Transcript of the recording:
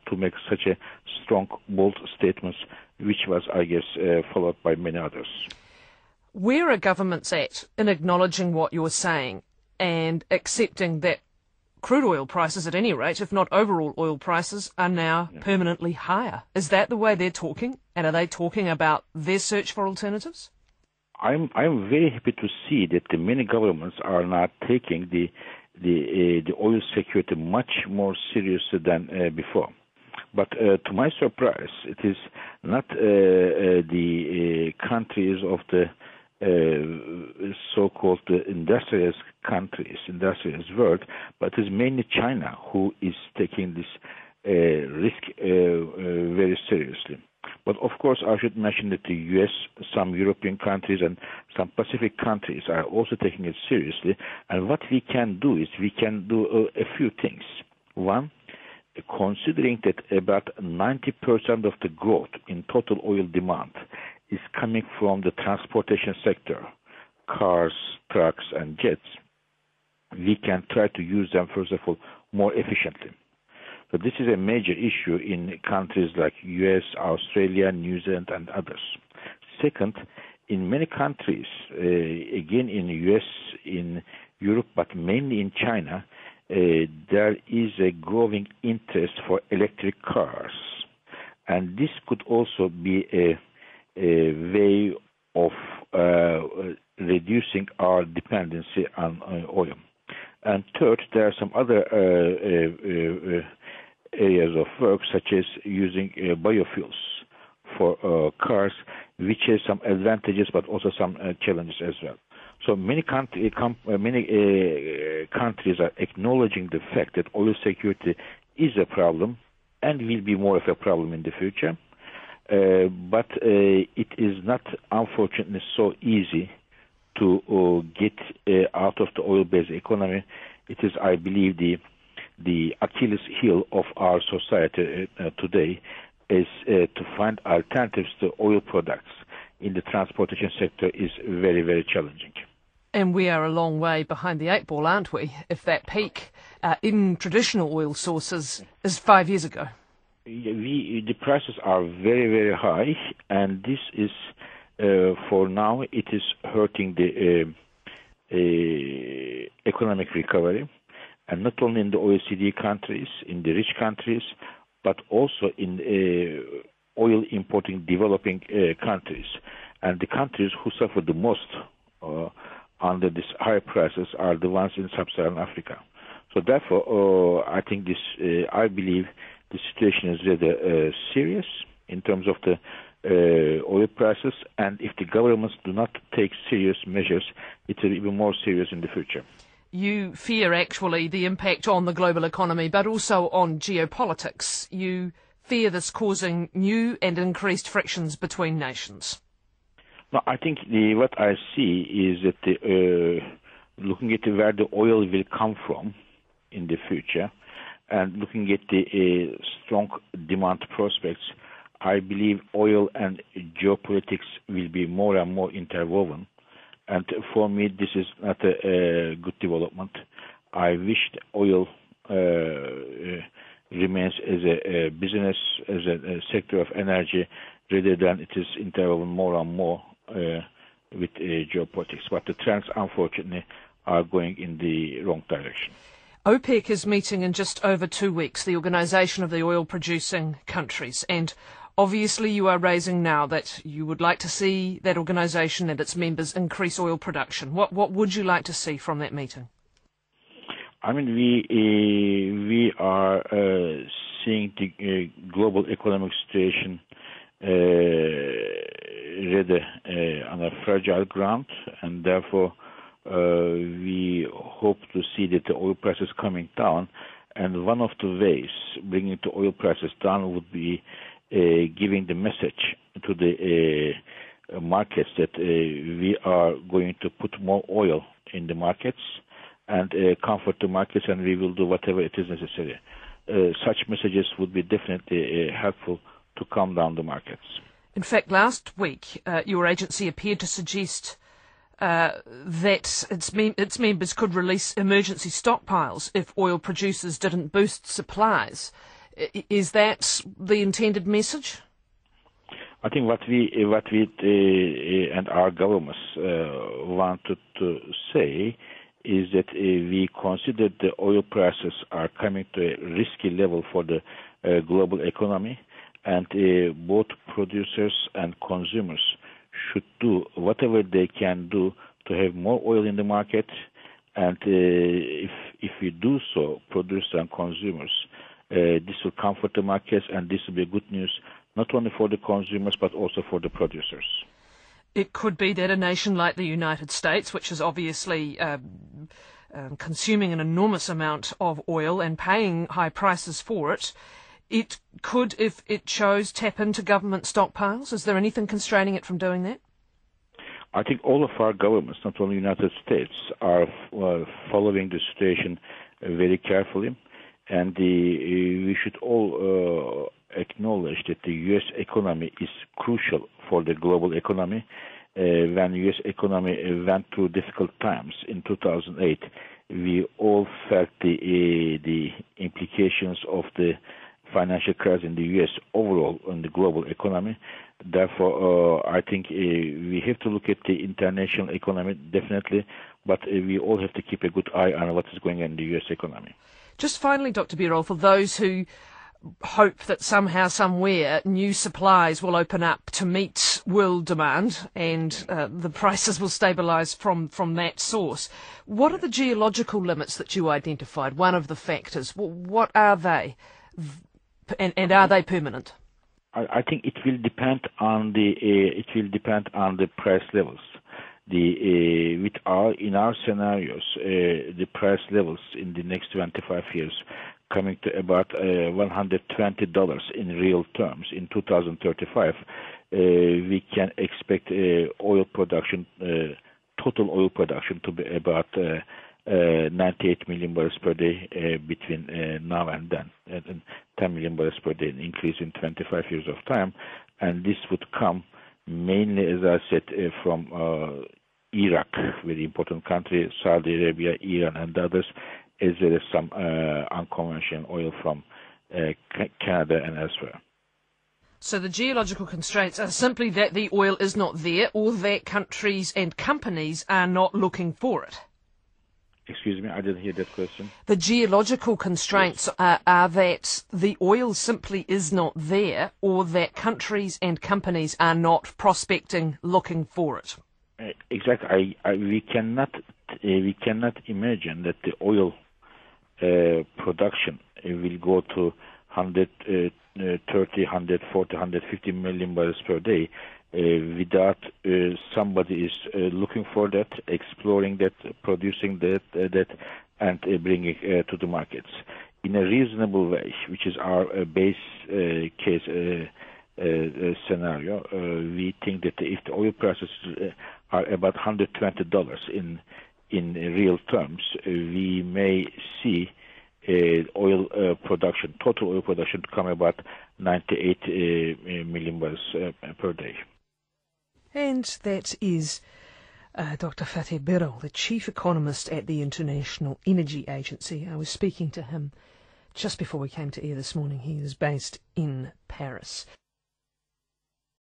to make such a strong, bold statements, which was, I guess, followed by many others. Where are governments at in acknowledging what you're saying and accepting that crude oil prices, at any rate, if not overall oil prices, are now permanently higher? Is that the way they're talking? And are they talking about their search for alternatives? I'm very happy to see that the many governments are now taking the oil security much more seriously than before. But to my surprise, it is not the countries of the so-called industrialist countries, industrialist world, but it is mainly China who is taking this risk very seriously. But of course, I should mention that the US, some European countries, and some Pacific countries are also taking it seriously. And what we can do is we can do a few things. One, considering that about 90% of the growth in total oil demand is coming from the transportation sector, cars, trucks, and jets, we can try to use them, first of all, more efficiently. So this is a major issue in countries like US, Australia, New Zealand, and others. Second, in many countries, again in the US, in Europe, but mainly in China, there is a growing interest for electric cars. And this could also be a way of reducing our dependency on oil. And third, there are some other areas of work, such as using biofuels for cars, which has some advantages but also some challenges as well. So many countries are acknowledging the fact that oil security is a problem and will be more of a problem in the future. But it is not, unfortunately, so easy to get out of the oil-based economy. It is, I believe, the Achilles heel of our society today is to find alternatives to oil products in the transportation sector is very, very challenging. And we are a long way behind the eight ball, aren't we, if that peak in traditional oil sources is 5 years ago? The prices are very, very high, and this is, for now, it is hurting the economic recovery, and not only in the OECD countries, in the rich countries, but also in oil importing developing countries. And the countries who suffer the most under these high prices are the ones in sub-Saharan Africa. So therefore, I think this, I believe the situation is rather serious in terms of the oil prices, and if the governments do not take serious measures, it will be even more serious in the future. You fear actually the impact on the global economy, but also on geopolitics. You fear this causing new and increased frictions between nations. No, I think what I see is that looking at where the oil will come from in the future, and looking at the strong demand prospects, I believe oil and geopolitics will be more and more interwoven. And for me, this is not a good development. I wish the oil remains as a business, as a sector of energy, rather than it is interwoven more and more with geopolitics. But the trends, unfortunately, are going in the wrong direction. OPEC is meeting in just over 2 weeks, the Organisation of the Oil-Producing Countries, and obviously you are raising now that you would like to see that organisation and its members increase oil production. What would you like to see from that meeting? I mean, we are seeing the global economic situation rather on a fragile ground, and therefore we hope to see that the oil prices coming down. And one of the ways bringing the oil prices down would be giving the message to the markets that we are going to put more oil in the markets and comfort the markets, and we will do whatever it is necessary. Such messages would be definitely helpful to calm down the markets. In fact, last week, your agency appeared to suggest that its members could release emergency stockpiles if oil producers didn't boost supplies. Is that the intended message? I think what we and our governments wanted to say is that we consider the oil prices are coming to a risky level for the global economy, and both producers and consumers should do whatever they can do to have more oil in the market. And if we do so, producers and consumers, this will comfort the markets, and this will be good news not only for the consumers but also for the producers. It could be that a nation like the United States, which is obviously consuming an enormous amount of oil and paying high prices for it, it could, if it chose, tap into government stockpiles. Is there anything constraining it from doing that? I think all of our governments, not only the United States, are following the situation very carefully, and we should all acknowledge that the U.S. economy is crucial for the global economy. When the U.S. economy went through difficult times in 2008, we all felt the implications of the financial crisis in the U.S. overall on the global economy. Therefore, I think we have to look at the international economy, definitely, but we all have to keep a good eye on what is going on in the U.S. economy. Just finally, Dr. Birol, for those who hope that somehow, somewhere, new supplies will open up to meet world demand and the prices will stabilise from that source, what are the geological limits that you identified, one of the factors? What are they, and are they permanent? I think it will depend on the price levels. In our scenarios, the price levels in the next 25 years coming to about $120 in real terms in 2035. We can expect oil production, total oil production, to be about 98 million barrels per day between now and then, and 10 million barrels per day, an increase in 25 years of time. And this would come mainly, as I said, from Iraq, very important country, Saudi Arabia, Iran, and others, as well as some unconventional oil from Canada and elsewhere. So the geological constraints are simply that the oil is not there, or that countries and companies are not looking for it? Excuse me, I didn't hear that question. The geological constraints are that the oil simply is not there, or that countries and companies are not prospecting, looking for it. Exactly. We cannot imagine that the oil production will go to 130, 140, 150 million barrels per day without somebody is looking for that, exploring that, producing that, and bringing it to the markets in a reasonable way, which is our base case scenario. We think that if the oil prices are about $120 in real terms, we may see oil production, total oil production, to come about 98 million barrels per day. And that is Dr. Fatih Birol, the Chief Economist at the International Energy Agency. I was speaking to him just before we came to air this morning. He is based in Paris.